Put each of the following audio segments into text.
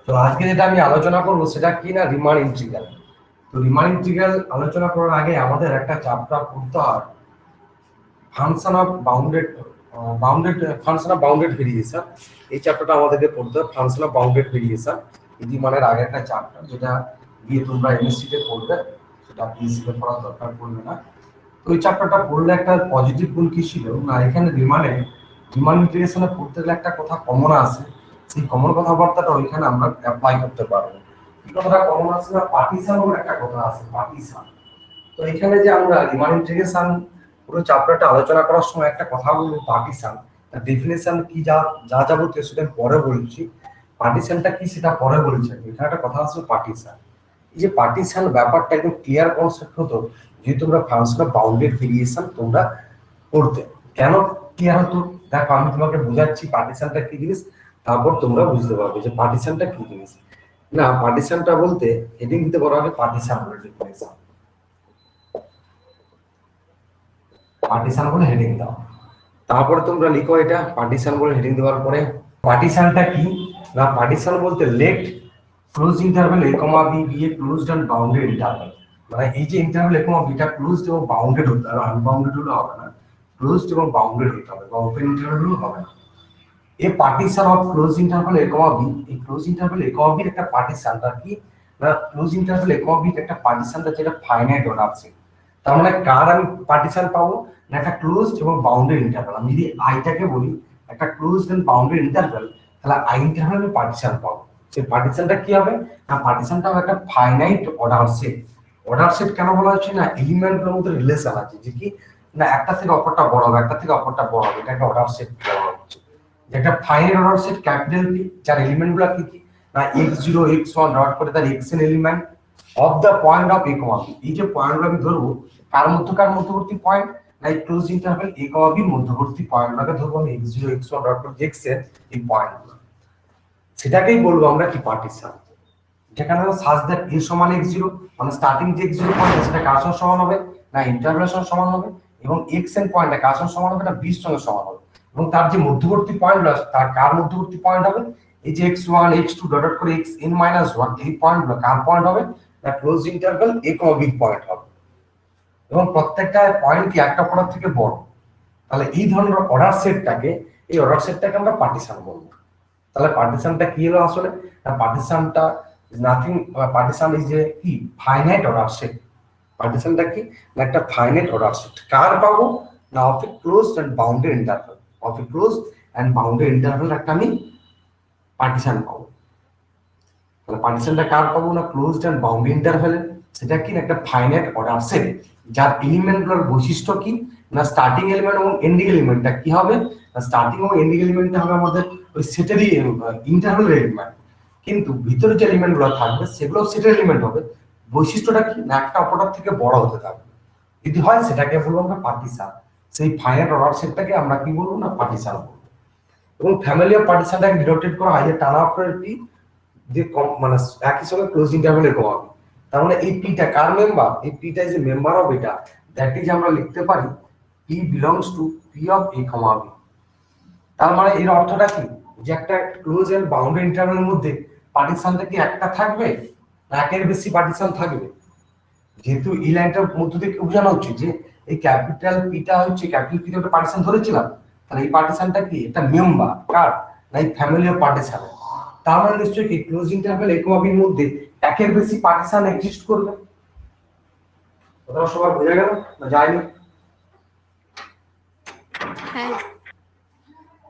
তো আজকে যেটা আমি আলোচনা করব সেটা কি না রিমান ইন্টিগ্রাল। তো রিমান ইন্টিগ্রাল আলোচনা করার আগে আমাদের একটা চ্যাপ্টার পড়তে হয়, ফাংশন অফ বাউন্ডেড ভেরিয়েশন। এই চ্যাপ্টারটা আমাদেরকে পড়তে হবে, function of bounded variation. Easy মানের আগে একটা চ্যাপ্টার যেটা গিয়ে তোমরা এমএসসি তে পড়বে, সেটা পিএসসি তে পড়ার দরকার পড়বে না। তো এই চ্যাপ্টারটা পড়লে একটা পজিটিভ গুণ কি ছিল না, এখানে রিমান ইন্টিগ্রেশনে পড়তে গেলে একটা কথা কমন আসে, সেই কমন কথাবার্তাটা ওইখানে আমরা অ্যাপ্লাই করতে পারবো। কি কথাটা কমন আসে না, পার্টিশন বলে একটা কথা আছে, পার্টিশন। তো এখানে যে আমরা রিমান ইন্টিগ্রেশন পুরো চ্যাপ্টারটা আলোচনা করার সময় একটা কথা বলবো, পার্টিশন তার ডেফিনেশন কি, যা যা যাবতীয় সেটা পরে বলছি। পার্টিশনটা কি সেটা পরে বলছি, এখানে একটা কথা আছে পার্টিশন। এই যে পার্টিশন ব্যাপারটা একদম ক্লিয়ার কনসেপ্ট হতো যদি তোমরা ফাংশন অফ বাউন্ডেড ভেরিয়েশন তোমরা পড়তে। কেন ক্লিয়ার হতো দেখো, আমি তোমাকে বোঝাচ্ছি পার্টিশনটা কি জিনিস, তারপর তোমরা বুঝতে পারবে যে পার্টিশনটা কি জিনিস। না, পার্টিশনটা বলতে হেডিং দিতে বলা হবে পার্টিশন বলে ডেফিনেশন। পার্টিশন বলে হেডিং দাও, তারপরে তোমরা লিখো এটা পার্টিশন বলে হেডিং দেওয়ার পরে পার্টিশনটা কি না, পার্টিশন বলতে let close interval A comma B be a closed and bounded interval. মানে এই যে interval A comma beta closed এবং বাউন্ডেড হতে হবে, আনবাউন্ডেড হলে হবে না, ক্লোজড এবং বাউন্ডেড হতে হবে, বা ওপেন ইন্টারভ্যাল হলেও হবে না। A partition of close interval A comma B, এই ক্লোজ ইন্টারভ্যাল এ কমা বির একটা পার্টিশনটা কি না, ক্লোজ ইন্টারভ্যাল এ কমা বির একটা পার্টিশনটা যেটা ফাইনাইট অর্ডার আছে। তার মানে কার আমি পার্টিশন পাবো না, একটা ক্লোজড এবং বাউন্ডেড ইন্টারভ্যাল। আমি যদি আইটাকে বলি একটা ক্লোজড এন্ড বাউন্ডেড ইন্টারভ্যাল, তাহলে আই ইন্টারভ্যাল আমি পার্টিশন পাবো। সেই পার্টিশনটা কি হবে না, পার্টিশনটা হবে একটা finite order set. Order set কেন বলা হচ্ছে না, এলিমেন্টগুলোর মধ্যে রিলেশন আছে যে কি না, একটা থেকে অপরটা বড় হবে, একটা থেকে অপরটা বড় হবে, এটা একটা অর্ডার সেট বলা হচ্ছে। একটা finite order set capital P, যার এলিমেন্টগুলো কি কি না x0 x1 ডট করে তার x এর element of the point of A comma B. এই যে পয়েন্টগুলো আমি ধরবো কার মধ্যবর্তী পয়েন্ট না, এই close interval A comma B মধ্যবর্তী পয়েন্টগুলোকে ধরবো আমি x0 x1 ডট করে x এর এই পয়েন্টগুলো, সেটাকেই বলবো আমরা কি পার্টিশন। যেখানে সাজ দ্যাট a সমান x0, মানে স্টার্টিং যে x0 পয়েন্ট সেটা কার সঙ্গে সমান হবে না ইন্টারভ্যালের সঙ্গে সমান হবে, এবং x এর পয়েন্টটা কার সঙ্গে সমান হবে না b এর সঙ্গে সমান হবে, এবং তার যে মধ্যবর্তী পয়েন্টগুলো তার কার মধ্যবর্তী পয়েন্ট হবে এই যে x1 x2 ডট করে xn - 1, এই পয়েন্টগুলো কার পয়েন্ট হবে না close interval a comma b point হবে, এবং প্রত্যেকটা পয়েন্ট কি একটা অপরের থেকে বড়। তাহলে এই ধরনের অর্ডার সেটটাকে, এই অর্ডার সেটটাকে আমরা পার্টিশন বলবো। তাহলে পার্টিশনটা কি হলো আসলে না, পার্টিশনটা নাথিং, পার্টিশন ইজ এ কি ফাইনাইট অর্ডার সেট। পার্টিশনটা কি না, একটা ফাইনাইট অর্ডার সেট কার পাবো না, of a closed and bounded interval, of a closed and bounded interval একটা আমি পার্টিশন পাবো। তাহলে পার্টিশনটা কার পাবো না, ক্লোজড এন্ড বাউন্ডেড ইন্টারভ্যাল, সেটা কি একটা ফাইনাইট অর্ডার সেট যার এলিমেন্টগুলোর বৈশিষ্ট্য কি না, স্টার্টিং এলিমেন্ট এবং এন্ডিং এলিমেন্টটা কি হবে না, স্টার্টিং এবং এন্ডিং এলিমেন্টটা হবে আমাদের ওই সেটেরই ইন্টারভ্যাল এলিমেন্ট, কিন্তু ভিতরে যে এলিমেন্টগুলো থাকবে সেগুলো সেটের এলিমেন্ট হবে। বৈশিষ্ট্যটা কি না, একটা অপরটার থেকে বড় হতে থাকবে, যদি হয় সেটাকে বলবো আমরা পার্টিশন। সেই ফাইনাইট অর্ডার সেটটাকে আমরা কি বলবো না পার্টিশন বলবো। এবং ফ্যামিলি অফ পার্টিশনটাকে ডিনোটেড করা হয় যে টানা অক্ষরের পি যে মানে একই সঙ্গে ক্লোজ ইন্টারভ্যালে কম। তার মানে এই পিটা কার মেম্বার, এই পিটা ইজ এ মেম্বার অফ এটা, দ্যাট ইজ আমরা লিখতে পারি P belongs to P of A comma B. তার মানে এর অর্থটা কি যে একটা ক্লোজ এন্ড বাউন্ডারি ইন্টারভ্যালের মধ্যে পার্টিশনটা কি একটা থাকবে না একের বেশি পার্টিশন থাকবে। যেহেতু এই লাইনটার মধ্য থেকে বোঝানো হচ্ছে যে এই ক্যাপিটাল পিটা হচ্ছে ক্যাপিটাল পিটা একটা পার্টিশন ধরেছিলাম, তাহলে এই পার্টিশনটা কি একটা মেম্বার কার না এই ফ্যামিলি অফ পার্টিশন। তার মানে নিশ্চয়ই কি ক্লোজ ইন্টারভ্যাল এ কমা বির মধ্যে একের বেশি পার্টিশন এক্সিস্ট করবে। কথাটা সবার বোঝা গেল না যায়নি? হ্যাঁ।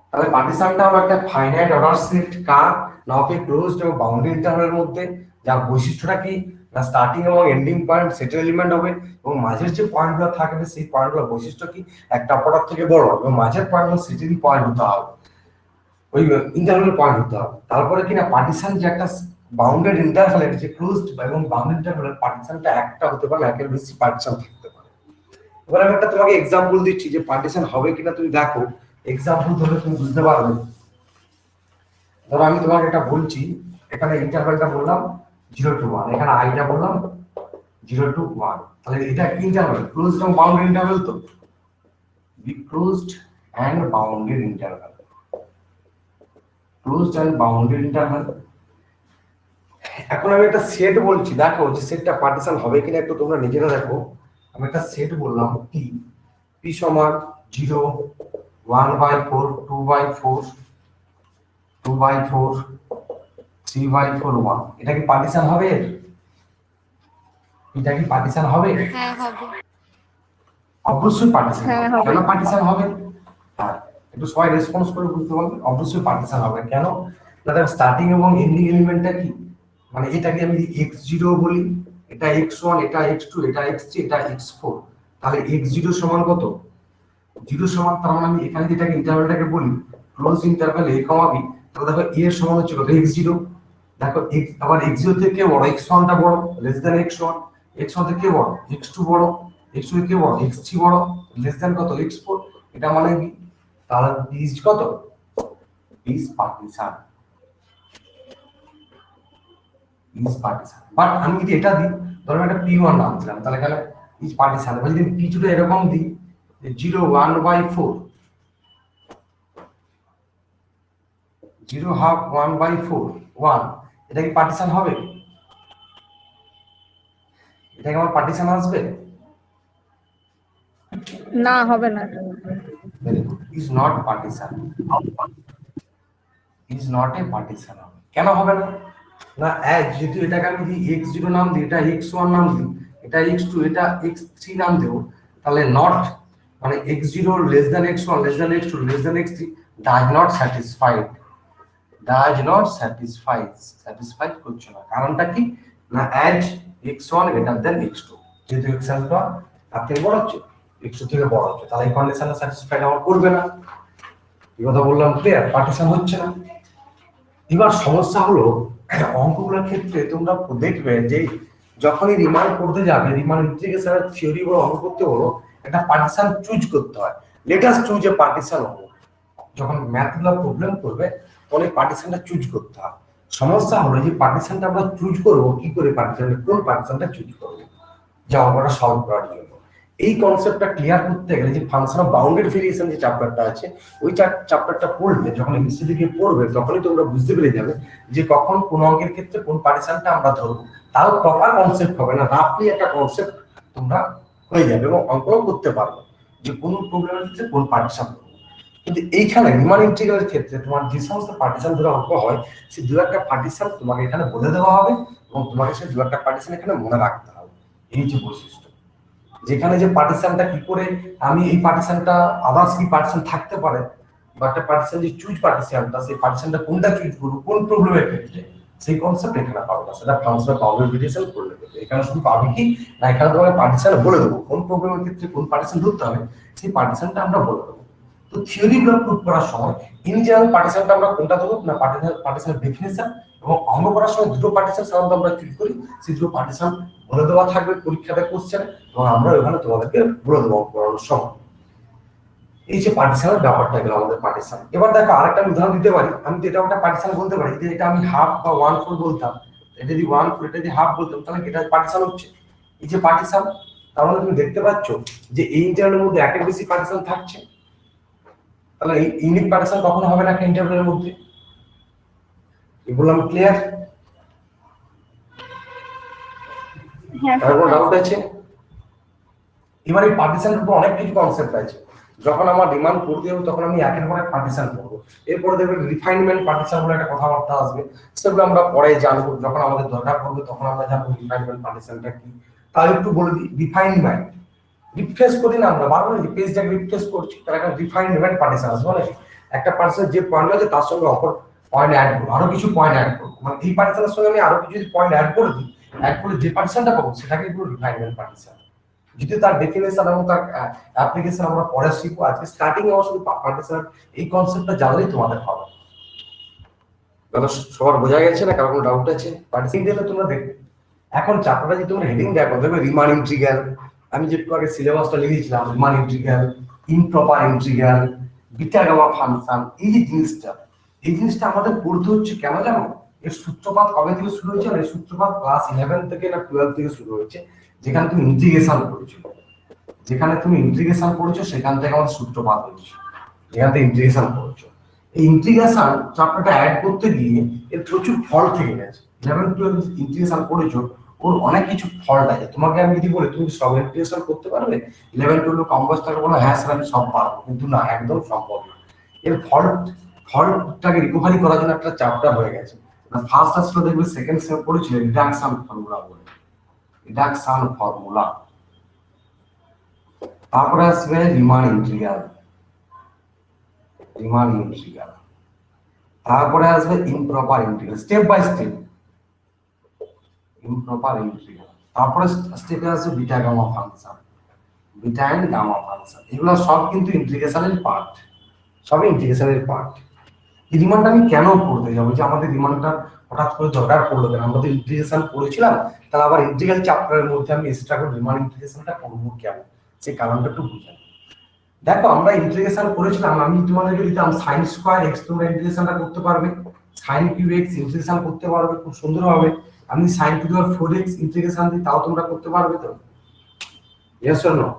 তাহলে পার্টিশনটা হবে একটা ফাইনাইট অর্ডার সেট কার না অফ এ ক্লোজড এবং বাউন্ডারি ইন্টারভ্যালের মধ্যে, যার বৈশিষ্ট্যটা কি না স্টার্টিং এবং এন্ডিং পয়েন্ট সেটের এলিমেন্ট হবে, এবং মাঝের যে পয়েন্টগুলো থাকবে সেই পয়েন্টগুলোর বৈশিষ্ট্য কি একটা অপরাধ থেকে বড় হবে, এবং মাঝের পয়েন্টগুলো সেটেরই পয়েন্ট হতে হবে, ওই ইন্টারভ্যাল পয়েন্ট হতে হবে। তারপরে কিনা পার্টিশন যে একটা বাউন্ডেড ইন্টারভ্যালের যে ক্লোজড এবং বাউন্ডেড ইন্টারভ্যালের পার্টিশনটা একটা হতে পারে, একের বেশি পার্টিশন থাকতে পারে। এবার আমি একটা তোমাকে এক্সাম্পল দিচ্ছি যে পার্টিশন হবে কিনা তুমি দেখো, এক্সাম্পল ধরে তুমি বুঝতে পারবে। ধরো আমি তোমাকে একটা বলছি, এখানে ইন্টারভ্যালটা বললাম 0 to 1, এখানে আইটা বললাম 0 to 1, তাহলে এটা কি ইন্টারভ্যাল ক্লোজড এবং বাউন্ডেড ইন্টারভ্যাল, তো closed and bounded interval, closed and bounded interval. এখন আমি একটা সেট বলছি, দেখো যে সেটটা পার্টিশন হবে কিনা একটু তোমরা নিজেরা দেখো। আমি একটা সেট বললাম পি, পি সমান 0 1/4 2/4 2/4 3/4 1, এটা কি পার্টিশন হবে? এটা কি পার্টিশন হবে? হ্যাঁ হবে। অবশ্যই পার্টিশন হ্যাঁ হবে। হবে। কেন পার্টিশন হবে? হ্যাঁ, একটু সবাই রেসপন্স করে বুঝতে পারবে। অবশ্যই পার্টিশন হবে। কেন? না দেখো স্টার্টিং এবং এন্ডিং এলিমেন্টটা কি, মানে এটাকে আমি x0 বলি, এটা x1, এটা x2, এটা x3, এটা x4, তাহলে x0 সমান কত? 0 সমান, তার মানে আমি এখানে যেটাকে ইন্টারভ্যালটাকে বলি ক্লোজ ইন্টারভ্যাল a, b, তাহলে দেখো a এর সমান হচ্ছে কত? x0। দেখো আবার x0 থেকে বড় x1 টা বড়, লেস দ্যান x1, x1 থেকে বড় x2 বড়, x2 থেকে বড় x3 বড়, লেস দ্যান কত? x4। এটা মানে কি? তাহলে ইজ কত? Is partition, is partition. But আমি যদি এটা দিই, ধরো একটা p1 নাম দিলাম, তাহলে এখানে ইজ পার্টিশন। এবার যদি p2 টা এরকম দিই 0 1/4 0 half 1/4 1, এটা কি পার্টিশন হবে? এটা কি আমার পার্টিশন আসবে? না হবে না। Is not partition, is not a partition. কেন হবে না? না এজ যদি এটাকে আমি দিই x0 নাম দিই, এটা x1 নাম দিই, এটা x2, এটা x3 নাম দেব, তাহলে নট মানে x0 less than x1 less than x2 less than x3 does not satisfied, does not satisfied, satisfied করছে না। কারণটা কি? না age x1 greater than x2, যেহেতু x1 তার থেকে বড় হচ্ছে, x2 থেকে বড় হচ্ছে, তাহলে এই কন্ডিশনে স্যাটিসফাইড আমার করবে না। এই কথা বললাম, ক্লিয়ার? পার্টিশন হচ্ছে না। এবার সমস্যা হলো অঙ্কগুলোর ক্ষেত্রে তোমরা দেখবে যে যখনই রিমান্ড করতে যাবে, রিমান্ড ইন্টিগ্রেশনের থিওরি বা অঙ্ক করতে হলো, একটা পার্টিশন চুজ করতে হয়। Let us choose a partition অঙ্ক। যখন ম্যাথগুলো প্রবলেম করবে তখন এই পার্টিশনটা চুজ করতে হয়। সমস্যা হলো যে পার্টিশনটা আমরা চুজ করব কি করে? পার্টিশনটা কোন পার্টিশনটা চুজ করব যা অঙ্কটা সলভ করার জন্য? এই কনসেপ্টটা ক্লিয়ার করতে গেলে যে ফাংশন অফ বাউন্ডেড ভেরিয়েশন যে চ্যাপ্টারটা আছে, ওই চ্যাপ্টারটা পড়লে যখন এমসিকিউ থেকে পড়বে তখনই তোমরা বুঝতে পেরে যাবে যে কখন কোন অঙ্কের ক্ষেত্রে কোন পার্টিশনটা আমরা ধরবো। তাও প্রপার কনসেপ্ট হবে না, রাফলি একটা কনসেপ্ট তোমরা হয়ে যাবে এবং অঙ্কও করতে পারবে যে কোন প্রবলেমের ক্ষেত্রে কোন পার্টিশন। কিন্তু এইখানে রিমান ইন্টিগ্রালের ক্ষেত্রে তোমার যে সমস্ত পার্টিশন ধরে অঙ্ক হয়, সেই দু একটা পার্টিশন তোমাকে এখানে বলে দেওয়া হবে এবং তোমাকে সেই দু একটা পার্টিশন এখানে মনে রাখতে হবে। এই যে বৈশিষ্ট্য, যেখানে যে পার্টিশনটা কি করে আমি এই পার্টিশনটা আদার্স কি পার্টিশন থাকতে পারে, বা একটা পার্টিশন যে চুজ পার্টিশনটা, সেই পার্টিশনটা কোনটা চুজ করব কোন প্রবলেমের ক্ষেত্রে, সেই কনসেপ্ট এখানে পাবে না। সেটা ফাংশন অফ বাউন্ডারি ভেরিয়েশন করলে দেবে। এখানে শুধু পাবে কি না, এখানে তোমাকে পার্টিশন বলে দেবো কোন প্রবলেমের ক্ষেত্রে কোন পার্টিশন ধরতে হবে, সেই পার্টিশনটা আমরা বলে দেবো। তো থিওরি গুলো প্রুভ করার সময় ইন জেনারেল পার্টিশনটা আমরা কোনটা দেবো না, পার্টিশনের ডেফিনিশন এবং অঙ্ক করার সময় দুটো পার্টিশন সাধারণত আমরা চুজ করি, সেই দুটো পার্টিশন বলে দেওয়া থাকবে পরীক্ষাতে কোশ্চেনে এবং আমরা ওখানে তোমাদেরকে বলে দেবো অঙ্ক করানোর সময়। এই যে পার্টিশনের ব্যাপারটা গেল আমাদের পার্টিশন। এবার দেখো আরেকটা উদাহরণ দিতে পারি, আমি তো এটা একটা পার্টিশন বলতে পারি যে এটা আমি হাফ বা 1/4 বলতাম, এটা যদি 1/4 এটা যদি হাফ বলতাম তাহলে এটা পার্টিশন হচ্ছে। এই যে পার্টিশন, তার মানে তুমি দেখতে পাচ্ছ যে এই ইন্টারভ্যালের মধ্যে একের বেশি পার্টিশন থাকছে, তাহলে এই ইউনিক পার্টিশন কখনো হবে না একটা ইন্টারভ্যালের মধ্যে। বললাম ক্লিয়ার? হ্যাঁ কারো কোনো ডাউট আছে? এবার এই পার্টিশনের উপর অনেক কিছু কনসেপ্ট আছে। যখন আমার রিমান্ড করতে হবে তখন আমি একের পর এক পার্টিশন করবো। এরপরে দেখবেন রিফাইনমেন্ট পার্টিশন বলে একটা কথাবার্তা আসবে, সেগুলো আমরা পরে জানবো। যখন আমাদের দরকার পড়বে তখন আমরা জানবো রিফাইনমেন্ট পার্টিশনটা কি। তাহলে একটু বলে দিই, রিফাইনমেন্ট রিফ্রেশ করি না আমরা বারবার, যে পেজটাকে রিফ্রেশ করছি তার একটা রিফাইনমেন্ট পার্টিশন আসবে, মানে একটা পার্টিশন যে পয়েন্ট আছে তার সঙ্গে অপর পয়েন্ট অ্যাড করবো, আরো কিছু পয়েন্ট অ্যাড করবো, মানে এই পার্টিশনের সঙ্গে আমি আরো কিছু যদি পয়েন্ট অ্যাড করে দিই, অ্যাড করলে যে পার্টিশনটা পাবো সেটাকে পুরো রিফাইনমেন্ট পার্টিশন। যদি তার ডেফিনেশন এবং তার অ্যাপ্লিকেশন আমরা পরে শিখবো, আজকে স্টার্টিং এ শুধু পার্টিশন এই কনসেপ্টটা জানলেই তোমাদের হবে। দাদা সবার বোঝা গেছে না? কারো কোনো ডাউট আছে? পার্টিশন দিলে তোমরা দেখবে এখন চ্যাপ্টারটা যদি তোমরা হেডিং দেখো দেখবে রিমান ইন্টিগ্রাল, আমি যেটুকু আগে সিলেবাসটা লিখেছিলাম, Riemann integral, improper integral, beta gamma function, এই যে জিনিসটা, এই জিনিসটা আমাদের পড়তে হচ্ছে কেন জানো? এর সূত্রপাত কবে থেকে শুরু হয়েছে? এর সূত্রপাত ক্লাস 11 থেকে না 12 থেকে শুরু হয়েছে, যেখানে তুমি ইন্টিগ্রেশন করেছো। যেখানে তুমি ইন্টিগ্রেশন করেছো সেখান থেকে আমাদের সূত্রপাত হয়েছে, যেখান থেকে ইন্টিগ্রেশন করেছো। এই ইন্টিগ্রেশন চ্যাপ্টারটা অ্যাড করতে গিয়ে এর প্রচুর ফল্ট থেকে গেছে। 11-12 ইন্টিগ্রেশন করেছো, ওর অনেক কিছু ফল্ট আছে। তোমাকে আমি যদি বলি তুমি সব ইন্টিগ্রেশন করতে পারবে 11-12 কম বয়স থেকে, বলো হ্যাঁ স্যার আমি সব পারবো, কিন্তু না, একদম সম্ভব না। এর ফল্টটাকে রিকভারি করার জন্য একটা চ্যাপ্টার হয়ে গেছে। ফার্স্ট আসলে দেখবে সেকেন্ড সেম পড়েছিল রিডাকশন ফর্মুলা বলে, রিডাকশন ফর্মুলা। তারপরে আসবে রিমান ইন্টিগ্রাল, রিমান ইন্টিগ্রাল। তারপরে আসবে improper integral, step by step improper integral. তারপরে স্টেপে আসবে beta gamma function, beta and gamma function. এগুলো সব কিন্তু ইন্টিগ্রেশনের পার্ট, সবই ইন্টিগ্রেশনের পার্ট। এই রিমান্ডটা আমি কেন করতে যাবো, যে আমাদের রিমান্ডটা হঠাৎ করে দরকার পড়লো কেন? আমরা তো ইন্টিগ্রেশন করেছিলাম, তাহলে আবার ইন্টিগ্রাল চ্যাপ্টারের মধ্যে আমি এক্সট্রা করে রিমান্ড ইন্টিগ্রেশনটা করবো কেন? সেই কারণটা একটু বুঝাই। দেখো আমরা ইন্টিগ্রেশন করেছিলাম, আমি তোমাদেরকে দিতাম সাইন স্কোয়ার এক্স, তোমরা ইন্টিগ্রেশনটা করতে পারবে। সাইন কিউব এক্স ইন্টিগ্রেশন করতে পারবে খুব সুন্দরভাবে। আমি sine to the power 4x integration দিই, তাও তোমরা করতে পারবে তো? Yes or no?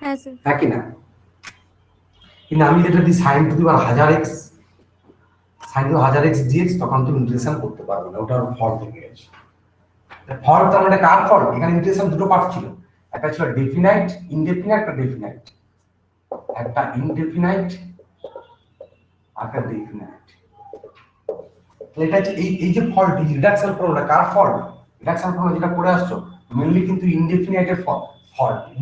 হ্যাঁ স্যার। হ্যাঁ কি না? কিন্তু আমি যেটা দিই sine to the power 1000x, sine to 1000x dx, তখন তুমি ইন্টিগ্রেশন করতে পারবে না, ওটার ফল্ট থেকে গেছে। ফল্ট তার মানে কার ফল্ট? এখানে ইন্টিগ্রেশন দুটো পার্ট ছিল, একটা ছিল ডেফিনাইট ইনডেফিনাইট, একটা ডেফিনাইট, একটা ইনডেফিনাইট একটা ডেফিনাইট। এটা হচ্ছে এই যে ফল্ট, রিডাকশন ফর্মুলা কার ফল্ট? রিডাকশন ফর্মুলা যেটা পড়ে আসছো মেইনলি কিন্তু ইনডেফিনাইটের ফল্ট।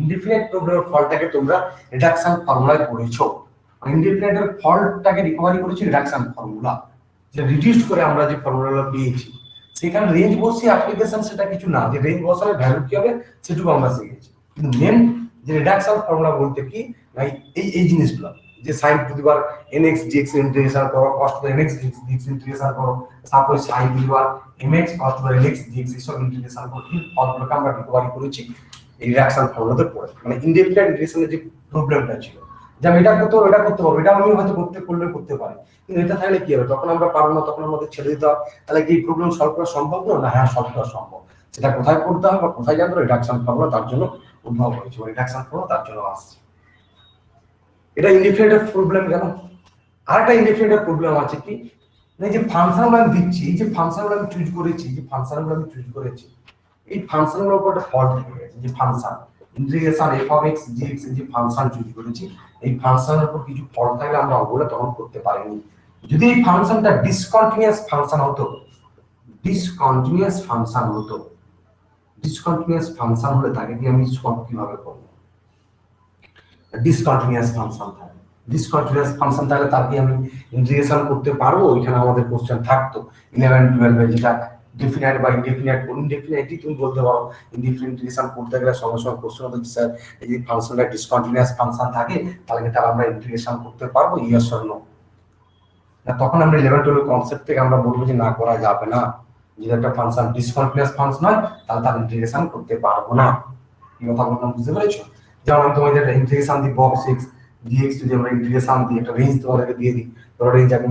ইনডেফিনাইট প্রোগ্রামের ফল্টটাকে তোমরা রিডাকশন ফর্মুলায় পড়েছো। ইনডেফিনাইটের ফল্টটাকে রিকভারি করেছি রিডাকশন ফর্মুলা, যে রিডিউস করে আমরা যে ফর্মুলাগুলো পেয়েছি। সেখানে রেঞ্জ বসিয়ে অ্যাপ্লিকেশন সেটা কিছু না, যে রেঞ্জ বসালে ভ্যালু কি হবে সেটুকু আমরা শিখেছি। কিন্তু মেন যে রিডাকশন ফর্মুলা বলতে কি না, এই জিনিসগুলো, যে sin two the power nx dx integration করো, cos to the nx dx integration করো, তারপর sin two the power mx cos to the nx dx এসব ইন্টিগ্রেশন করো, এই ফর্মুলাকে আমরা রিকভারি করেছি এই রিডাকশন ফর্মুলাতে পড়ে। মানে ইনডেফিনাইট ইন্টিগ্রেশনের যে প্রবলেমটা ছিল, যে আমি এটা করতে পারবো, এটা করতে পারবো, এটা আমি হয়তো করতে পারি, কিন্তু এটা থাকলে কি হবে, তখন আমরা পারবো না, তখন আমাদের ছেড়ে দিতে হবে। তাহলে কি প্রবলেম সলভ করা সম্ভব না? হ্যাঁ, সলভ করা সম্ভব। সেটা কোথায় করতে হবে বা কোথায় জানতে হবে? রিডাকশন ফর্মুলা তার জন্য উদ্ভব হয়েছে, রিডাকশন ফর্মুলা তার জন্য আসছে। এটা ইনডিফিনিটের প্রবলেম গেল। আরেকটা ইনডিফিনিটের প্রবলেম আছে কি, এই যে ফাংশনগুলো আমি দিচ্ছি, এই যে ফাংশনগুলো আমি চুজ করেছি, এই ফাংশনগুলোর উপর একটা ফল্ট থেকে গেছে। যে function integration f of x dx, এই যে ফাংশন চুজ করেছি, এই ফাংশনের উপর কিছু ফল্ট থাকলে আমরা ওগুলো তখন করতে পারিনি। যদি এই ফাংশনটা ডিসকন্টিনিউয়াস ফাংশন হতো, ডিসকন্টিনিউয়াস ফাংশন হতো, ডিসকন্টিনিউয়াস ফাংশন হলে তাকে কি আমি সলভ কিভাবে করব? ডিসকন্টিনিউয়াস ফাংশন থাকে, ডিসকন্টিনিউয়াস ফাংশন তাহলে তাকে আমি ইন্টিগ্রেশন করতে পারবো। এখানে আমাদের কোশ্চেন থাকতো 11-12 যেটা ডেফিনাইট বা ইনডেফিনাইট, ইনডেফিনাইটই তুমি বলতে পারো। ইনডেফিনাইট ইন্টিগ্রেশন করতে গেলে সঙ্গে সঙ্গে কোশ্চেন হতো স্যার এই যে ফাংশনটা ডিসকন্টিনিউয়াস ফাংশন থাকে, তাহলে কি তার আমরা ইন্টিগ্রেশন করতে পারবো, ইয়েস অর নো? না, তখন আমরা 11-12 কনসেপ্ট থেকে আমরা বলবো যে না, করা যাবে না। যদি একটা ফাংশন ডিসকন্টিনিউয়াস ফাংশন হয় তাহলে তার ইন্টিগ্রেশন করতে পারবো না। এই কথা বললাম, বুঝতে পেরেছো? যেমন আমি তোমাদের একটা ইন্টিগ্রেশন দিই বক্স x dx, যদি আমরা ইন্টিগ্রেশন দিই, একটা রেঞ্জ তোমাদেরকে দিয়ে দিই, ধরো রেঞ্জ আমি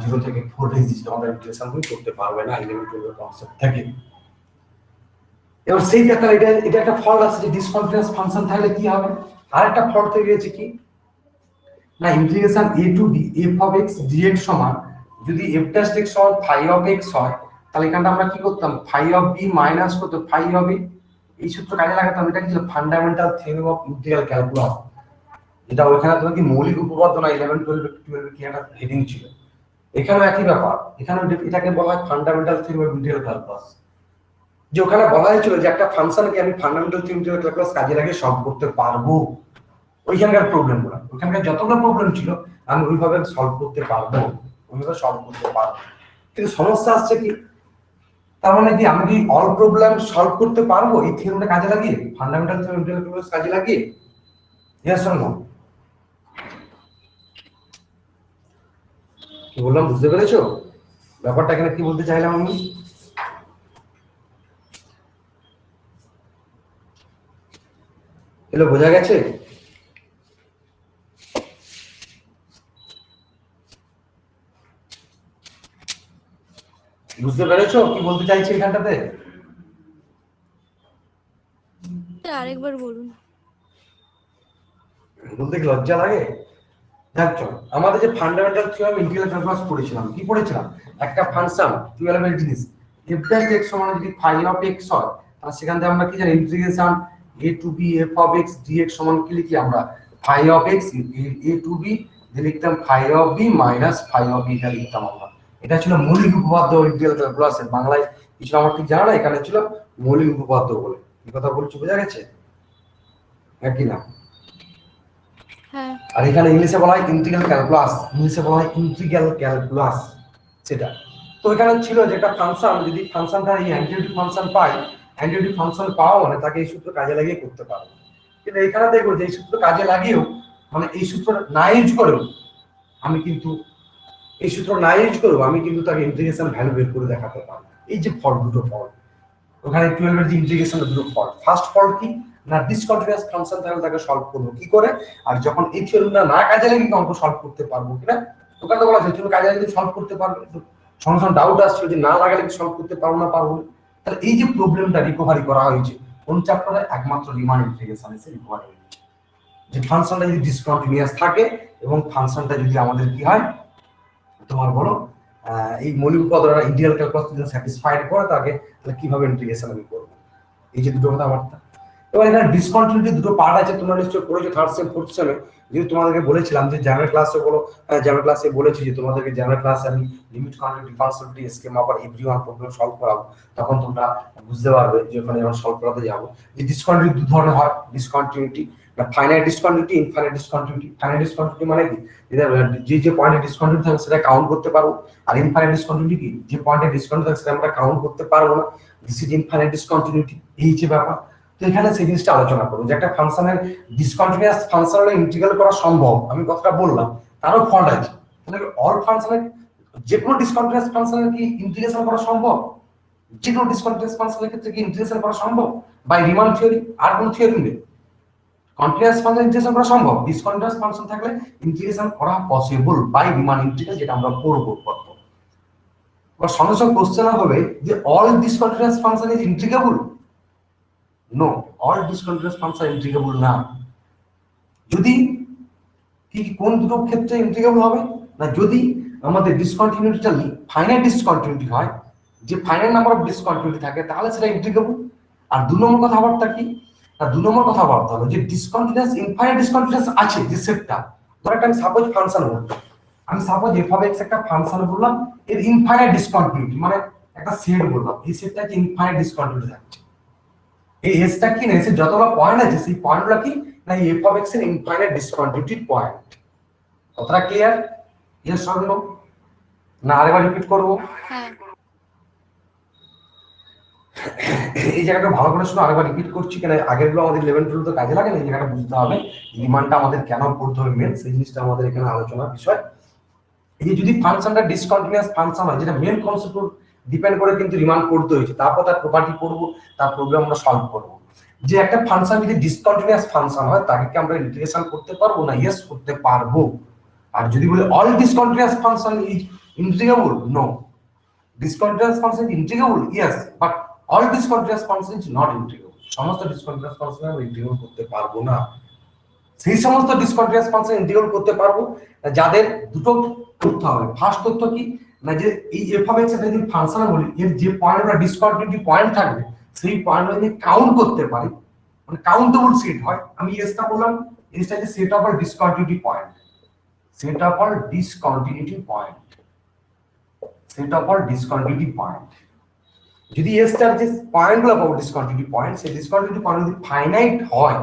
0 থেকে 4 রেঞ্জ দিচ্ছি, তোমাদের ইন্টিগ্রেশন তুমি করতে পারবে না 11-12 কনসেপ্ট থেকে। এবার সেই ক্ষেত্রে এটা একটা ফল্ট আছে যে ডিসকন্টিনিউয়াস ফাংশন থাকলে কি হবে। আরেকটা ফল্ট থেকে গেছে কি না, integration a to b f of x dx সমান, যদি f dash x সমান phi of x হয়, তাহলে এখানটা আমরা কি করতাম, phi of b মাইনাস কত phi of a, এই সূত্র কাজে লাগাতাম। এটা কি fundamental theorem of integral calculus, যেটা ওইখানে তোমার কি মৌলিক উপপাদ্য না 11-12 কি একটা হেডিং ছিল। এখানেও একই ব্যাপার, এখানে এটাকে বলা হয় fundamental theorem of integral calculus. যে ওখানে বলা হয়েছিল যে একটা ফাংশনকে আমি fundamental theorem of integral calculus কাজে লাগিয়ে সলভ করতে পারবো। ওইখানকার প্রবলেমগুলো, ওইখানকার যতগুলো প্রবলেম ছিল আমি ওইভাবে সলভ করতে পারবো, কিন্তু সমস্যা আসছে কি, তার মানে কি আমি কি অল প্রবলেম সলভ করতে পারবো এই থিওরেমটা কাজে লাগিয়ে, ফান্ডামেন্টাল থিওরেম কাজে লাগিয়ে? Yes or no? কি বললাম, বুঝতে পেরেছো ব্যাপারটা? এখানে কি বলতে চাইলাম আমি, এগুলো বোঝা গেছে? বুঝতে পেরেছো কি বলতে চাইছি এখানটাতে? আরেকবার বলুন। বলতে কি লজ্জা লাগে? দেখো আমাদের যে ফান্ডামেন্টাল থিওরেম ইন্টিগ্রাল ক্যালকুলাস পড়েছিলাম, কি পড়েছিলাম? একটা ফাংশন 12 এর জিনিস f dash x সমান যদি phi of x হয়, তাহলে সেখান থেকে আমরা কি জানি integration a to b f of x dx সমান কি লিখি আমরা phi of x a to b দিয়ে লিখতাম phi of b minus phi of b টা লিখতাম আমরা। এটা ছিল মৌলিক উপপাদ্য ইন্টিগ্রাল ক্যালকুলাসের, বাংলায় কিছু আমার ঠিক জানা না, এখানে ছিল মৌলিক উপপাদ্য বলে। কি কথা বলছি বোঝা গেছে নাকি না? হ্যাঁ। আর এখানে ইংলিশে বলা হয় ইন্টিগ্রাল ক্যালকুলাস, ইংলিশে বলা হয় ইন্টিগ্রাল ক্যালকুলাস সেটা। তো এখানে ছিল যে একটা ফাংশন, যদি ফাংশনটা এই অ্যান্টিটিউড ফাংশন পাই, অ্যান্টিটিউড ফাংশন পাওয়া মানে তাকে এই সূত্র কাজে লাগিয়ে করতে পারবো। কিন্তু এখানে দেখবো যে এই সূত্র কাজে লাগিয়েও মানে এই সূত্র না ইউজ করেও আমি কিন্তু এই সূত্র না ইউজ করেও আমি কিন্তু তাকে ইন্টিগ্রেশন ভ্যালু বের করে দেখাতে পারবো। এই যে ফল্ট, দুটো ফল্ট ওখানে 12 এর যে ইন্টিগ্রেশনের দুটো ফল্ট, ফার্স্ট ফল্ট কি না ডিসকন্টিনিউয়াস ফাংশন থাকলে তাকে সলভ করব কি করে, আর যখন এই থিওরেমটা না কাজে লাগে অঙ্ক সলভ করতে পারবো কিনা। ওখানে তো বলা আছে তুমি কাজে লাগিয়ে সলভ করতে পারবে, সঙ্গে সঙ্গে ডাউট আসছে যে না লাগালে কি সলভ করতে পারবো না পারবো না। তাহলে এই যে প্রবলেমটা রিকভারি করা হয়েছে কোন চ্যাপ্টারে, একমাত্র রিমান ইন্টিগ্রেশন এসে রিকভারি হয়েছে। যে ফাংশনটা যদি ডিসকন্টিনিউয়াস থাকে এবং ফাংশনটা যদি আমাদের কি হয় তোমার বলো এই মৌলিক উপাদানটা ইন্টিগ্রাল ক্যালকুলাস যদি স্যাটিসফাইড করে তাকে তাহলে কিভাবে ইন্টিগ্রেশন আমি করব। এই যে দুটো কথাবার্তা। এবার এখানে ডিসকন্টিনিউটি দুটো পার্ট আছে, তোমরা নিশ্চয়ই পড়েছো থার্ড সেম ফোর্থ সেমে। যদি তোমাদেরকে বলেছিলাম যে জেনারেল ক্লাসে বলো, জেনারেল ক্লাসে বলেছি যে তোমাদেরকে জেনারেল ক্লাসে আমি লিমিট কন্টিনিউটি ডিফারেন্সিবিলিটি স্কিম আবার এভরিওয়ান প্রবলেম সলভ করাবো, তখন তোমরা বুঝতে পারবে যে ওখানে যখন সলভ করাতে যাবো যে ডিসকন্টিনিউটি দু ধরনের হয়। ডিসকন্টিনিউটি না finite discontinuity, infinite discontinuity. Finite discontinuity মানে কি যে যে পয়েন্টে ডিসকন্টিনিউটি থাকে সেটা কাউন্ট করতে পারবো, আর ইনফাইনাইট ডিসকন্টিনিউটি কি যে পয়েন্টে ডিসকন্টিনিউটি থাকে সেটা আমরা কাউন্ট করতে পারবো না। This is infinite discontinuity. এই যে ব্যাপার, তো এখানে সেই জিনিসটা আলোচনা করব যে একটা ফাংশনের ডিসকন্টিনিউয়াস ফাংশনালে ইন্টিগ্রাল করা সম্ভব, আমি কথাটা বললাম তারও ফল্ট আছে। তাহলে অল ফাংশনের যে কোনো ডিসকন্টিনিউয়াস ফাংশনের কি ইন্টিগ্রেশন করা সম্ভব? যে কোনো ডিসকন্টিনিউয়াস ফাংশনের ক্ষেত্রে কি ইন্টিগ্রেশন করা সম্ভব বাই রিমান থিওরি? আর কোন থিওরি নেই। কন্টিনিউয়াস ফাংশন ইন্টিগ্রেশন করা সম্ভব, ডিসকন্টিনিউয়াস ফাংশন থাকলে ইন্টিগ্রেশন করা পসিবল বাই রিমান ইন্টিগ্রাল, যেটা আমরা করব করব। এবার সঙ্গে সঙ্গে কোশ্চেন হবে যে all discontinuous function is integrable. No, all discontinuous function integrable না। যদি কি কোন দুটো ক্ষেত্রে ইন্টিগ্রেবল হবে না, যদি আমাদের ডিসকন্টিনিউটিটা ফাইনাইট ডিসকন্টিনিউটি হয়, যে ফাইনাইট নাম্বার অফ ডিসকন্টিনিউটি থাকে তাহলে সেটা ইন্টিগ্রেবল। আর দু নম্বর কথাবার্তা কি না, দু নম্বর কথাবার্তা হলো যে ডিসকন্টিনিউয়াস ইনফাইনাইট ডিসকন্টিনিউয়াস আছে যে সেটটা, ধর একটা আমি সাপোজ ফাংশন বললাম, আমি সাপোজ এফ অফ এক্স একটা ফাংশন বললাম, এর ইনফাইনাইট ডিসকন্টিনিউটি মানে একটা সেট বললাম, এই সেটটা কি ইনফাইনাইট ডিসকন্টিনিউটি থাকছে। এই এসটা কি না, এসে যতগুলো পয়েন্ট আছে সেই পয়েন্টগুলো কি না এফ অফ এক্স এর ইনফাইনাইট ডিসকন্টিনিউটি পয়েন্ট। কথাটা ক্লিয়ার? Yes or no? না আরেকবার রিপিট করব? হ্যাঁ। এই জায়গাটা ভালো করে শুনো, আরেকবার রিপিট করছি কেন আগেরগুলো আমাদের 11 12 তো কাজে লাগে না, এই জায়গাটা বুঝতে হবে রিমানটা আমাদের কেন পড়তে হবে মেন, সেই জিনিসটা আমাদের এখানে আলোচনার বিষয়। এই যে যদি ফাংশনটা ডিসকন্টিনিউয়াস ফাংশন হয়, যেটা মেন কনসেপ্ট ডিপেন্ড করে কিন্তু রিমান করতে হয়েছে, তারপর তার প্রপার্টি পড়বো, তার প্রবলেম আমরা সলভ করবো। যে একটা ফাংশন যদি ডিসকন্টিনিউয়াস ফাংশন হয় তাকে কি আমরা ইন্টিগ্রেশন করতে পারবো না? ইয়েস করতে পারবো। আর যদি বলে all discontinuous function is integrable, no. Discontinuous function is integrable, yes, but all discontinuous function is not integrable. সমস্ত ডিসকন্টিনিউয়াস ফাংশন আমরা ইন্টিগ্রেবল করতে পারবো না। সেই সমস্ত ডিসকন্টিনিউয়াস ফাংশন ইন্টিগ্রেবল করতে পারবো যাদের দুটো তথ্য হবে। ফার্স্ট তথ্য কি না, যে এই এফ অফ এক্স এর যদি ফাংশন বলি, এর যে পয়েন্টগুলো ডিসকন্টিনিউটি পয়েন্ট থাকবে সেই পয়েন্টগুলো যদি কাউন্ট করতে পারি, মানে কাউন্টেবল সেট হয়। আমি এসটা বললাম, এসটা যে set of all discontinuity point, set of all discontinuity point, set of all discontinuity point. যদি এসটার যে পয়েন্টগুলো পাবো ডিসকন্টিনিউটি পয়েন্ট, সেই ডিসকন্টিনিউটি পয়েন্ট যদি ফাইনাইট হয়,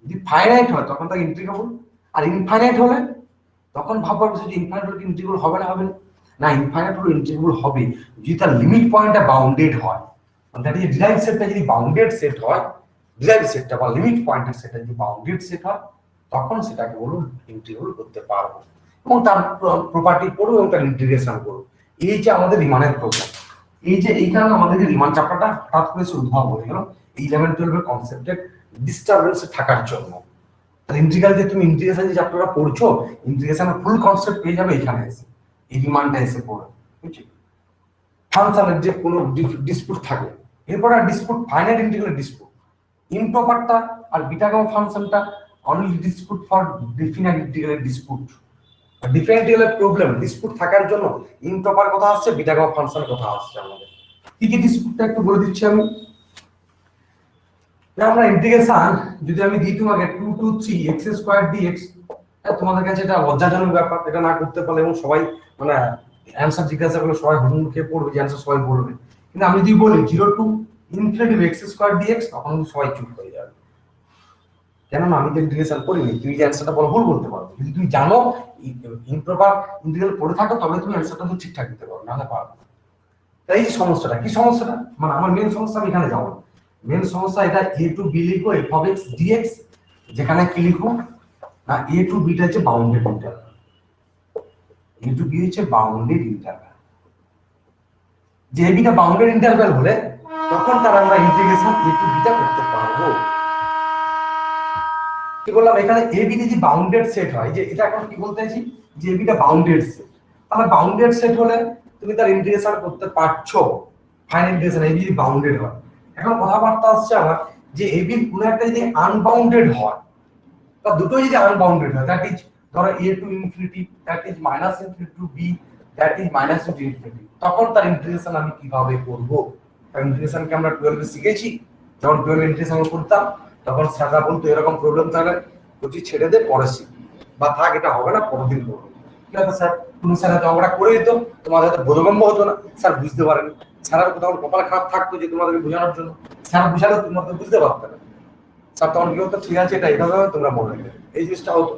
যদি ফাইনাইট হয় তখন তাকে ইন্টিগ্রেবল। আর ইনফাইনাইট হলে তখন ভাববার বিষয় যে ইনফাইনাইট হলে ইন্টিগ্রেবল হবে না, হবে না, ইনফাইনাইট হলে ইন্টিগ্রেবল হবে যদি তার লিমিট পয়েন্টটা বাউন্ডেড হয়। দ্যাট ইজ ডিরাইভড সেটটা যদি বাউন্ডেড সেট হয়, ডিরাইভড সেটটা বা লিমিট পয়েন্টের সেটটা যদি বাউন্ডেড সেট হয়, তখন সেটাকে বলুন ইন্টিগ্রেবল করতে পারবো এবং তার প্রপার্টি পড়বো এবং তার ইন্টিগ্রেশন করবো। এই যে আমাদের রিমানের প্রোগ্রাম, এই যে এইখানে আমাদের রিমান চ্যাপ্টারটা হঠাৎ করে উদ্ভব হয়ে গেল 11 12 এর কনসেপ্টের ডিস্টারবেন্স থাকার জন্য। ইন্টিগ্রাল যে তুমি ইন্টিগ্রেশন যে চ্যাপ্টারটা পড়ছো, ইন্টিগ্রেশনের ফুল কনসেপ্ট পেয়ে যাবে এখানে এসে, এই রিমান্ডটা এসে পড়ে। বুঝছি ফাংশনের যে কোনো ডিসপুট থাকে, এরপর আর ডিসপুট ফাইনাইট ইন্টিগ্রাল ডিসপুট, ইমপ্রপারটা আর বিটা গামা ফাংশনটা only dispute for definite integral dispute, different integral problem dispute থাকার জন্য ইমপ্রপার কথা আসছে, বিটা গামা ফাংশনের কথা আসছে। আমাদের কি কি ডিসপুটটা একটু বলে দিচ্ছি আমি। আমরা ইন্টিগ্রেশন যদি আমি দিই তোমাকে 2 to 3 x স্কয়ার dx, তোমাদের কাছে এটা লজ্জাজনক ব্যাপার, এটা না করতে পারলে এবং সবাই মানে অ্যানসার জিজ্ঞাসা করলে সবাই হুমুখে পড়বে যে অ্যানসার সবাই বলবে, কিন্তু আমি যদি বলি 0 to infinity x square dx তখন সবাই চুপ হয়ে যাবে। কেন না, আমি তো ইন্টিগ্রেশন করিনি, তুমি যে অ্যানসারটা বলো ভুল বলতে পারো, যদি তুমি জানো ইমপ্রপার ইন্টিগ্রাল পড়ে থাকো তবে তুমি অ্যানসারটা তো ঠিকঠাক দিতে পারো, না হলে পারবে। তাই এই সমস্যাটা কি, সমস্যাটা মানে আমার মেন সমস্যা আমি এখানে যাবো। মেন সমস্যা এটা a to b লিখো f of x dx, যেখানে কি লিখো না a to b টা হচ্ছে bounded interval, a to b হচ্ছে বাউন্ডেড ইন্টারভ্যাল। যে a b টা বাউন্ডেড ইন্টারভ্যাল হলে তখন তার আমরা ইন্টিগ্রেশন a to b টা করতে পারবো। কি বললাম, এখানে a b যদি বাউন্ডেড সেট হয়, যে এটা এখন কি বলতে চাইছি যে a b টা বাউন্ডেড সেট, তাহলে বাউন্ডেড সেট হলে তুমি তার ইন্টিগ্রেশন করতে পারছো, ফাইনাল ইন্টিগ্রেশন a b যদি বাউন্ডেড হয়। এখন কথাবার্তা আসছে আমার যে a b কোন একটা যদি আনবাউন্ডেড হয়, তা দুটোই যদি আনবাউন্ডেড হয়, দ্যাট ইজ ধরো a to infinity, that is minus infinity two b, that is minus to infinity, তখন তার ইন্টিগ্রেশন আমি কিভাবে করব? তার ইন্টিগ্রেশনকে আমরা 12 এ শিখেছি, যখন 12 ইন্টিগ্রেশন করতাম তখন স্যাররা বলতো এরকম প্রবলেম থাকলে বুঝি ছেড়ে দে পরে শিখ, বা থাক এটা হবে না পরের দিন করবো। কি হতো স্যার, তুমি স্যার হয়তো আমরা করে দিত, তোমাদের হয়তো বোধগম্য হতো না, স্যার বুঝতে পারেন, স্যারের কোথাও কপাল খারাপ থাকতো যে তোমাদেরকে বোঝানোর জন্য, স্যার বুঝালে তোমাদের বুঝতে পারতো না, স্যার তখন কি হতো, ঠিক আছে এটা এইভাবে তোমরা মনে রাখবে, এই জিনিসটা হতো।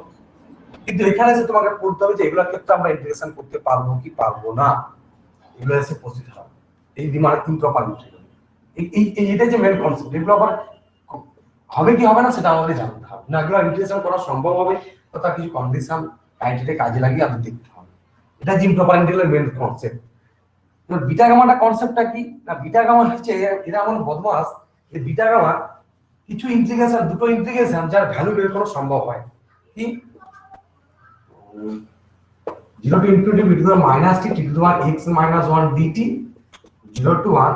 কিন্তু এখানে এসে তোমাকে পড়তে হবে যে এগুলোর ক্ষেত্রে আমরা ইন্টিগ্রেশন করতে পারবো কি পারবো না, এগুলো এসে প্রসিদ্ধ হবে এই রিমার্ক ইমপ্রপার ইন্টিগ্রাল। এটা যে মেন কনসেপ্ট, এগুলো আবার হবে কি হবে না সেটা আমাদের জানতে হবে না, এগুলো ইন্টিগ্রেশন করা সম্ভব হবে তো তার কিছু কন্ডিশন ক্রাইটেরিয়া কাজে লাগিয়ে আমাদের দেখতে হবে। এটা যে ইমপ্রপার ইন্টিগ্রালের মেন কনসেপ্ট। তো বিটা গামাটা কনসেপ্টটা কি না, বিটা গামা হচ্ছে এরা এমন বদমাস যে বিটা গামা কিছু ইন্টিগ্রেশন, দুটো ইন্টিগ্রেশন যার ভ্যালু বের করা সম্ভব হয়, কি 0 to infinity b to the minus t to the x minus 1 dt, 0 to 1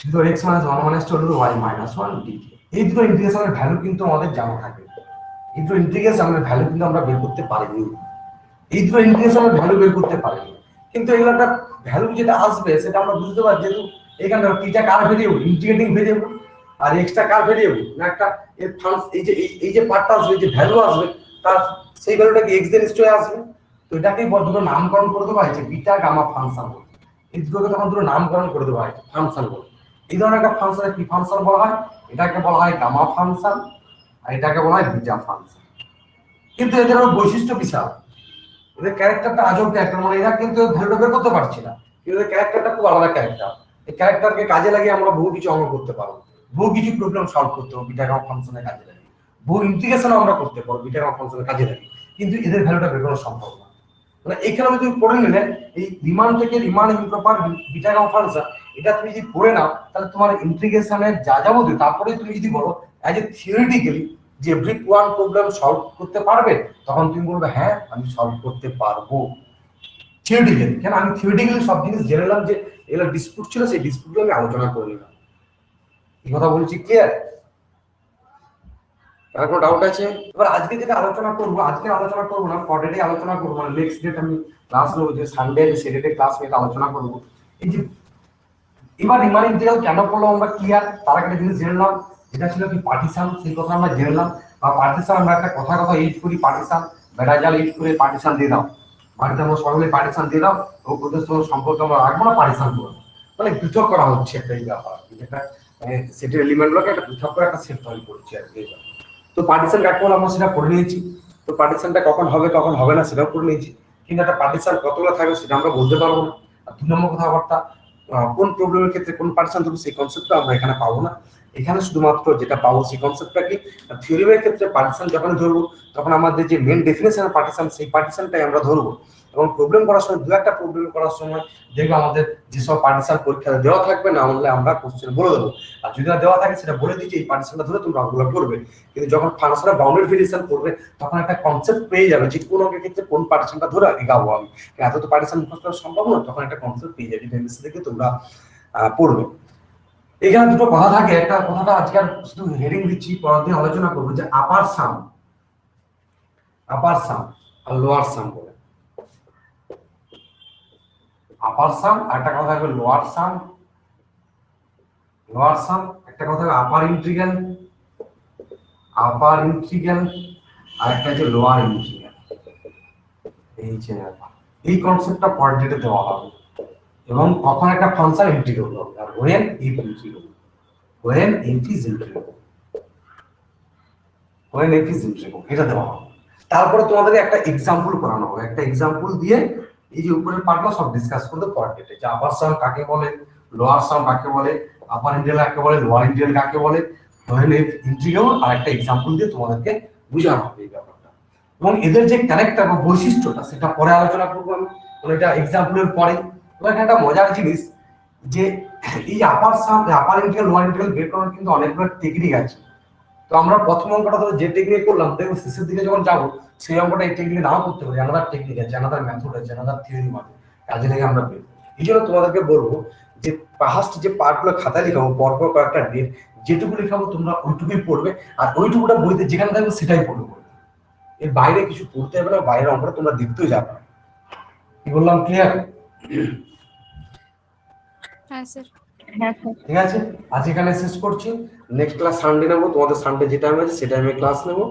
to the x minus 1 minus 2 to the y minus 1 dt। এই দুটো ইন্টিগ্রেশনের ভ্যালু কিন্তু আমাদের জানা থাকে, এই দুটো ইন্টিগ্রেশনের ভ্যালু কিন্তু আমরা বের করতে পারিনি, এই দুটো ইন্টিগ্রেশনের ভ্যালু বের করতে পারিনি। কিন্তু এগুলো একটা ভ্যালু যেটা আসবে সেটা আমরা বুঝতে পারি, যেহেতু এখানে টিটা কার ভেরিয়েবল, ইন্টিগ্রেটিং ভেরিয়েবল, আর এক্সটা কার ভেরিয়েবল না একটা এর ফাংশন, এই যে পার্টটা আসবে, যে ভ্যালু আসবে তার সেই ভ্যালুটা কি এক্স দিয়ে নিশ্চয়ই আসবে। তো এটাকেই দুটো নামকরণ করে দেওয়া হয়েছে বিটা গামা ফাংশন বলে, এই দুটোকে তখন দুটো নামকরণ করে দেওয়া হয়েছে ফাংশন বলে। এই ধরনের একটা ফাংশনের কি ফাংশন বলা হয়, এটাকে বলা হয় গামা ফাংশন, আর এটাকে বলা হয় বিটা ফাংশন। কিন্তু এদের বৈশিষ্ট্য বিশাল, এদের ক্যারেক্টারটা আজব ক্যারেক্টার, মানে এরা কিন্তু ভ্যালুটা বের করতে পারছে না, কিন্তু এদের ক্যারেক্টারটা খুব আলাদা ক্যারেক্টার। এই ক্যারেক্টারকে কাজে লাগিয়ে আমরা বহু কিছু অঙ্ক করতে পারবো, বহু কিছু প্রবলেম সলভ করতে পারবো বিটা গামা ফাংশনের কাজে লাগিয়ে, বহু ইন্টিগ্রেশন আমরা করতে পারবো বিটা গামা ফাংশনের কাজে লাগিয়ে, কিন্তু এদের ভ্যালুটা বের করা সম্ভব না। মানে এখানে আমি তুমি পড়ে নিলে এই রিমান থেকে Riemann improper beta gamma function, এটা তুমি যদি পড়ে নাও তাহলে তোমার ইন্টিগ্রেশনের যা যাবতীয়, তারপরে তুমি যদি বলো অ্যাজ এ থিওরিটিক্যালি যে এভরি ওয়ান প্রবলেম সলভ করতে পারবে, তখন তুমি বলবে হ্যাঁ আমি সলভ করতে পারবো থিওরিটিক্যালি। কেন, আমি থিওরিটিক্যালি সব জিনিস জেনে নিলাম, যে এগুলো ডিসপুট ছিল সেই ডিসপুটগুলো আমি আলোচনা করে নিলাম। এই কথা বলছি ক্লিয়ার? আর কোনো ডাউট আছে? এবার আজকে যেটা আলোচনা করবো, আজকে আলোচনা করবো না, পরের ডে আলোচনা করবো, মানে নেক্সট ডেট আমি ক্লাস নেবো, যে সানডে সেই ডেটে ক্লাস নিয়ে আলোচনা করবো। এই যে এবার রিমান ইন্টিগ্রাল কেন করলাম আমরা ক্লিয়ার, তার একটা জিনিস জেনে নিলাম, এটা ছিল কি পার্টিশন, সেই কথা আমরা জেনে নিলাম। বা পার্টিশন আমরা একটা কথা ইউজ করি, পার্টিশন বেড়াজাল ইউজ করে পার্টিশন দিয়ে দাও, বাড়িতে আমরা সকলে পার্টিশন দিয়ে দাও, ও ওদের সঙ্গে সম্পর্ক আমরা রাখবো না, পার্টিশন করবো, মানে পৃথক করা হচ্ছে একটা এই ব্যাপার, যেটা সেটের এলিমেন্টগুলোকে একটা পৃথক করে একটা সেট তৈরি করছে আর কি। তো পার্টিশন কাকে বলে আমরা সেটা করে নিয়েছি, তো পার্টিশনটা কখন হবে কখন হবে না সেটাও করে নিয়েছি, কিন্তু একটা পার্টিশন কতগুলো থাকবে সেটা আমরা বলতে পারবো না। আর 2 নম্বর কথাবার্তা, কোন প্রবলেমের ক্ষেত্রে কোন পার্টিশন ধরবো সেই কনসেপ্টটা আমরা এখানে পাবো না। এখানে শুধুমাত্র যেটা পাবো সেই কনসেপ্টটা কি, থিওরিমের ক্ষেত্রে পার্টিশন যখন ধরবো তখন আমাদের যে মেন ডেফিনেশন অফ পার্টিশন সেই পার্টিশনটাই আমরা ধরবো, এবং প্রবলেম করার সময় দু একটা প্রবলেম করার সময় দেখবো আমাদের যেসব পার্টিশন পরীক্ষাতে দেওয়া থাকবে না হলে আমরা কোশ্চেন বলে দেবো, আর যদি না দেওয়া থাকে সেটা বলে দিচ্ছি এই পার্টিশনটা ধরে তোমরা ওগুলো করবে। কিন্তু যখন ফাংশনের বাউন্ডারি ভেরিয়েশন করবে তখন একটা কনসেপ্ট পেয়ে যাবে যে কোন অঙ্কের ক্ষেত্রে কোন পার্টিশনটা ধরে এগাবো আমি, এত তো পার্টিশন মুখস্থ করা সম্ভব না, তখন একটা কনসেপ্ট পেয়ে যাবে, ভেরিয়েশন থেকে তোমরা পড়বে। এখানে দুটো কথা থাকে, একটা কথাটা আজকে আর শুধু হেডিং দিচ্ছি, পরের দিন আলোচনা করবো যে আপার সাম আর লোয়ার সাম বলে। আপার সাম, একটা কথা হবে লোয়ার সাম, একটা কথা হবে আপার ইন্টিগ্রাল, আর একটা হচ্ছে লোয়ার ইন্টিগ্রাল। এই যে ব্যাপার, এই কনসেপ্টটা পয়েন্টে দেওয়া হবে এবং কখন একটা ফাংশন ইন্টিগ্রেবল হবে আর when if ইন্টিগ্রেবল, এটা দেওয়া হবে। তারপরে তোমাদেরকে একটা এক্সাম্পল করানো হবে, একটা এক্সাম্পল দিয়ে এই যে উপরের পার্টটা সব ডিসকাস করতে পয়েন্টে, যে আপার সাম কাকে বলে, লোয়ার সাম কাকে বলে, আপার ইন্টিগ্রাল কাকে বলে, লোয়ার ইন্টিগ্রাল কাকে বলে, when if ইন্টিগ্রেবল, আর একটা এক্সাম্পল দিয়ে তোমাদেরকে বোঝানো হবে এই ব্যাপারটা। এবং এদের যে ক্যারেক্টার বা বৈশিষ্ট্যটা সেটা পরে আলোচনা করবো আমি, মানে এটা এক্সাম্পলের পরে। এবার একটা মজার জিনিস যে এই আপার সাম, আপার ইন্টিগ্রাল, লোয়ার ইন্টিগ্রাল বের করার কিন্তু অনেকগুলো টেকনিক আছে। তো আমরা প্রথম অঙ্কটা ধরো যে টেকনিক করলাম, দেখো শেষের দিকে যখন যাবো সেই অঙ্কটা এই টেকনিক নাও করতে পারি, আলাদা টেকনিক আছে, আলাদা মেথড আছে, আলাদা থিওরি আছে, কাজে লেগে আমরা পেয়ে। এই জন্য তোমাদেরকে বলবো যে ফার্স্ট যে পার্টগুলো খাতায় লিখাবো, পরপর কয়েকটা ডেট, যেটুকু লিখাবো তোমরা ওইটুকুই পড়বে, আর ওইটুকুটা বইতে যেখানে থাকবে সেটাই পড়বে। এর বাইরে কিছু পড়তে হবে না, বাইরের অঙ্কটা তোমরা দেখতেও যাবে না। কি বললাম, ক্লিয়ার? হ্যাঁ স্যার। ঠিক আছে, আজ এখানে শেষ করছি। নেক্সট ক্লাস সানডে নেবো, তোমাদের সানডে যে টাইম আছে সে টাইমে ক্লাস নেবো।